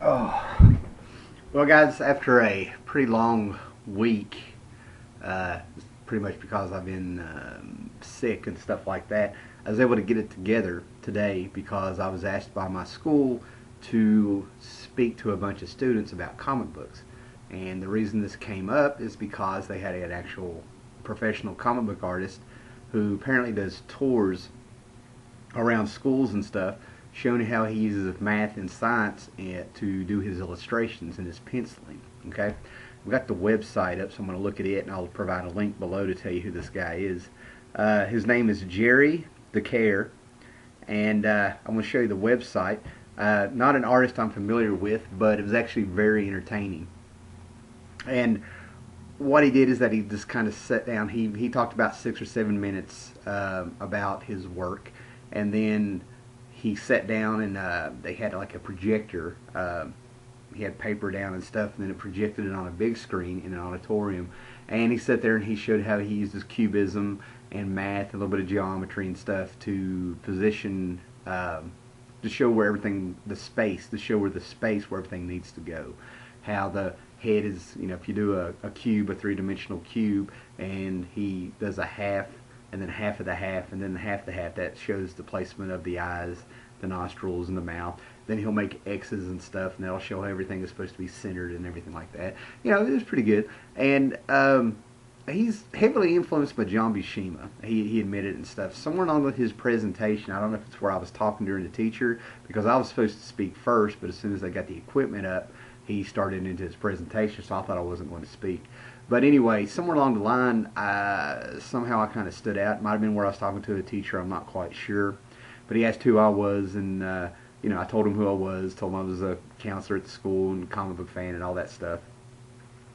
Oh, well, guys, after a pretty long week, pretty much because I've been sick and stuff like that, I was able to get it together today because I was asked by my school to speak to a bunch of students about comic books. And the reason this came up is because they had an actual professional comic book artist who apparently does tours around schools and stuff, showing how he uses math and science to do his illustrations and his penciling. Okay, we've got the website up, so I'm going to look at it, and I'll provide a link below to tell you who this guy is. His name is Jerry the Care, and I'm going to show you the website. Not an artist I'm familiar with, but it was actually very entertaining. And what he did is that he just kind of sat down. He talked about 6 or 7 minutes about his work, and then he sat down and they had like a projector. He had paper down and stuff, and then it projected it on a big screen in an auditorium. And he sat there and he showed how he uses cubism and math, a little bit of geometry and stuff to position, to show where everything, the space, to show where the space where everything needs to go. How the head is, if you do a cube, a three-dimensional cube, and he does a half, and then half of the half, and then half the half, that shows the placement of the eyes, the nostrils, and the mouth. Then he'll make X's and stuff, and that'll show how everything is supposed to be centered and everything like that. It was pretty good. And he's heavily influenced by John Buscema. He admitted it and stuff. Somewhere along with his presentation, I don't know if it's where I was talking during the teacher, because I was supposed to speak first, but as soon as I got the equipment up, he started into his presentation, so I thought I wasn't going to speak. But anyway, somewhere along the line, somehow I kind of stood out. It might have been where I was talking to a teacher, I'm not quite sure. But he asked who I was, and I told him who I was, told him I was a counselor at the school and a comic book fan and all that stuff.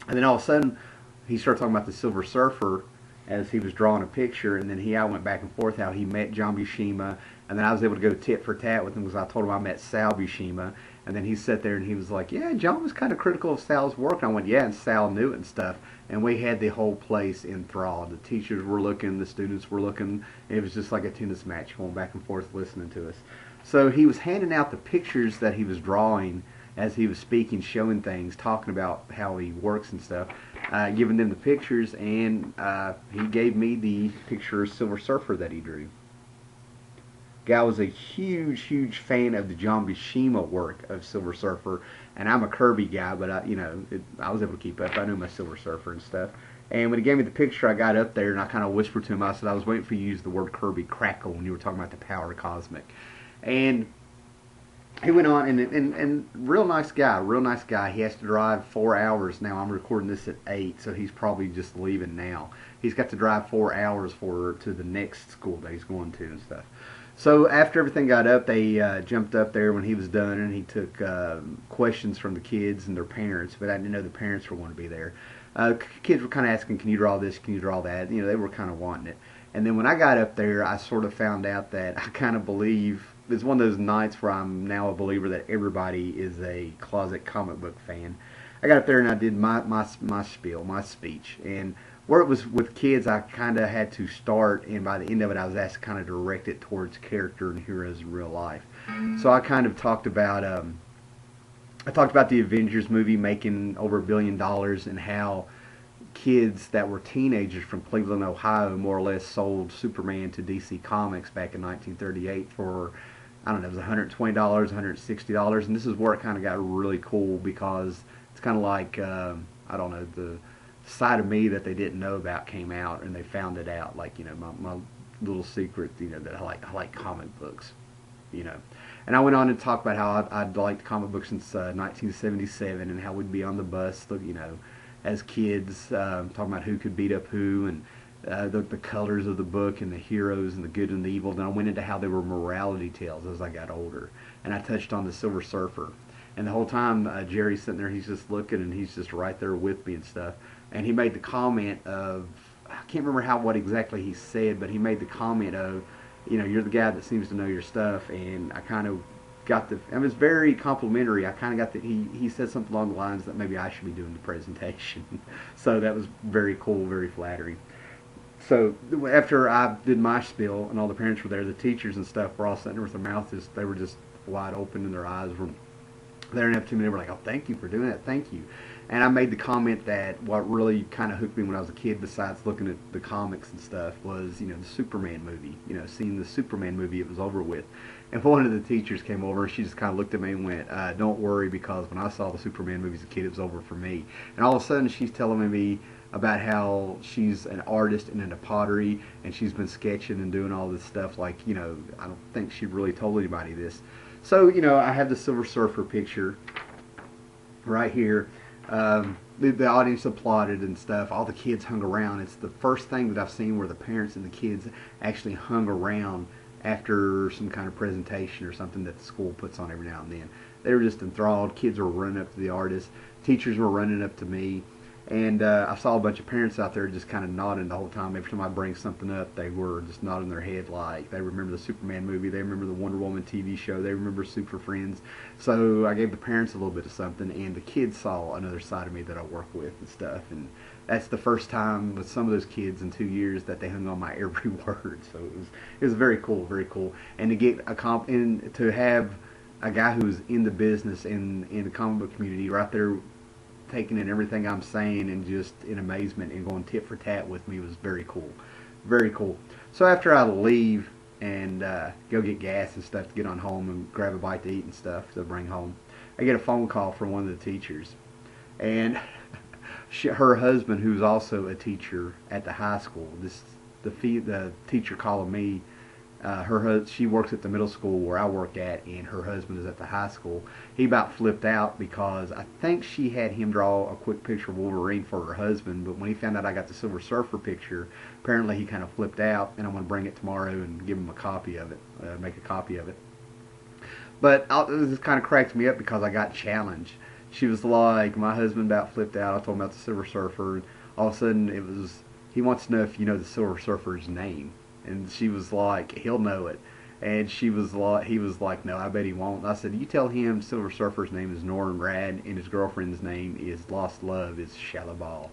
And then all of a sudden, he started talking about the Silver Surfer as he was drawing a picture, and then I went back and forth how he met John Buscema, and then I was able to go tit for tat with him because I told him I met Sal Buscema, and then he sat there and he was like, yeah, John was kind of critical of Sal's work, and I went, yeah, and Sal knew it and stuff, and we had the whole place enthralled. The teachers were looking, the students were looking, and it was just like a tennis match going back and forth listening to us. So he was handing out the pictures that he was drawing as he was speaking, showing things, talking about how he works and stuff, giving them the pictures, and he gave me the picture of Silver Surfer that he drew. Guy was a huge fan of the John Buscema work of Silver Surfer, and I'm a Kirby guy, but I was able to keep up. I knew my Silver Surfer and stuff. And when he gave me the picture, I got up there and I kind of whispered to him. I said, I was waiting for you to use the word Kirby crackle when you were talking about the power cosmic. And he went on, and real nice guy. He has to drive 4 hours now. I'm recording this at 8, so he's probably just leaving now. He's got to drive 4 hours to the next school that he's going to and stuff. So after everything got up, they jumped up there when he was done, and he took questions from the kids and their parents, but I didn't know the parents were going to be there. Kids were kind of asking, can you draw this, can you draw that? They were kind of wanting it. And then when I got up there, I sort of found out that I kind of believe, it's one of those nights where I'm now a believer that everybody is a closet comic book fan. I got up there and I did my spiel, my speech, and where it was with kids, I kind of had to start, and by the end of it, I was asked to kind of direct it towards character and heroes in real life. So I kind of talked about the Avengers movie making over $1 billion, and how kids that were teenagers from Cleveland, Ohio, more or less sold Superman to DC Comics back in 1938 for, I don't know, it was $120, $160, and this is where it kind of got really cool, because it's kind of like, I don't know, the side of me that they didn't know about came out, and they found it out, like, my little secret, that I like comic books, And I went on and talked about how I'd liked comic books since 1977, and how we'd be on the bus, as kids, talking about who could beat up who, and the colors of the book, and the heroes, and the good and the evil. Then I went into how they were morality tales as I got older, and I touched on the Silver Surfer. And the whole time, Jerry's sitting there, he's just looking, and he's just right there with me and stuff. And he made the comment of, I can't remember what exactly he said, but he made the comment of, you're the guy that seems to know your stuff. And I kind of got it was very complimentary. I kind of got he said something along the lines that maybe I should be doing the presentation. So that was very cool, very flattering. So after I did my spiel and all the parents were there, the teachers and stuff were all sitting there with their mouths they were just wide open, and their eyes were They ran up to me and they were like, "Oh, thank you for doing that, thank you." And I made the comment that what really kind of hooked me when I was a kid, besides looking at the comics and stuff, was, you know, the Superman movie. You know, seeing the Superman movie, it was over with. And one of the teachers came over and she just kind of looked at me and went, "Don't worry, because when I saw the Superman movie as a kid, it was over for me." And all of a sudden, she's telling me about how she's an artist and into pottery, and she's been sketching and doing all this stuff. Like, you know, I don't think she really told anybody this. So, you know, I have the Silver Surfer picture right here. The audience applauded and stuff. All the kids hung around. It's the first thing that I've seen where the parents and the kids actually hung around after some kind of presentation or something that the school puts on every now and then. They were just enthralled. Kids were running up to the artist. Teachers were running up to me. And I saw a bunch of parents out there just kind of nodding the whole time. Every time I bring something up, they were just nodding their head like they remember the Superman movie, they remember the Wonder Woman TV show, they remember Super Friends. So I gave the parents a little bit of something, and the kids saw another side of me that I work with and stuff. And that's the first time with some of those kids in 2 years that they hung on my every word. So it was very cool, very cool. And to get and to have a guy who's in the business in the comic book community right there taking in everything I'm saying and just in amazement and going tit for tat with me was very cool. Very cool. So after I leave and go get gas and stuff to get on home and grab a bite to eat and stuff to bring home, I get a phone call from one of the teachers. And her husband, who's also a teacher at the high school, the teacher calling me, she works at the middle school where I work at, and her husband is at the high school. He about flipped out because I think she had him draw a quick picture of Wolverine for her husband, but when he found out I got the Silver Surfer picture, apparently he kind of flipped out, and I'm going to bring it tomorrow and give him a copy of it, make a copy of it. But this kind of cracked me up because I got challenged. She was like, my husband about flipped out. I told him about the Silver Surfer, and all of a sudden he wants to know if you know the Silver Surfer's name. And she was like, he'll know it. And he was like, no, I bet he won't. And I said, you tell him Silver Surfer's name is Norrin Rad, and his girlfriend's name is Lost Love is Shallaball.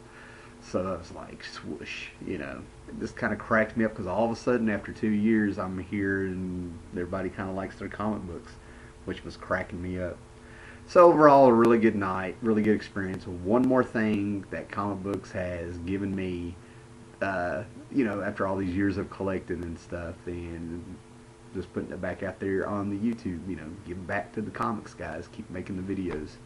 So I was like, swoosh, you know. It just kind of cracked me up because all of a sudden after 2 years I'm here and everybody kind of likes their comic books, which was cracking me up. So overall, a really good night, really good experience. One more thing that comic books has given me, you know, after all these years of collecting and stuff, and just putting it back out there on the YouTube, you know, give back to the comics guys, keep making the videos.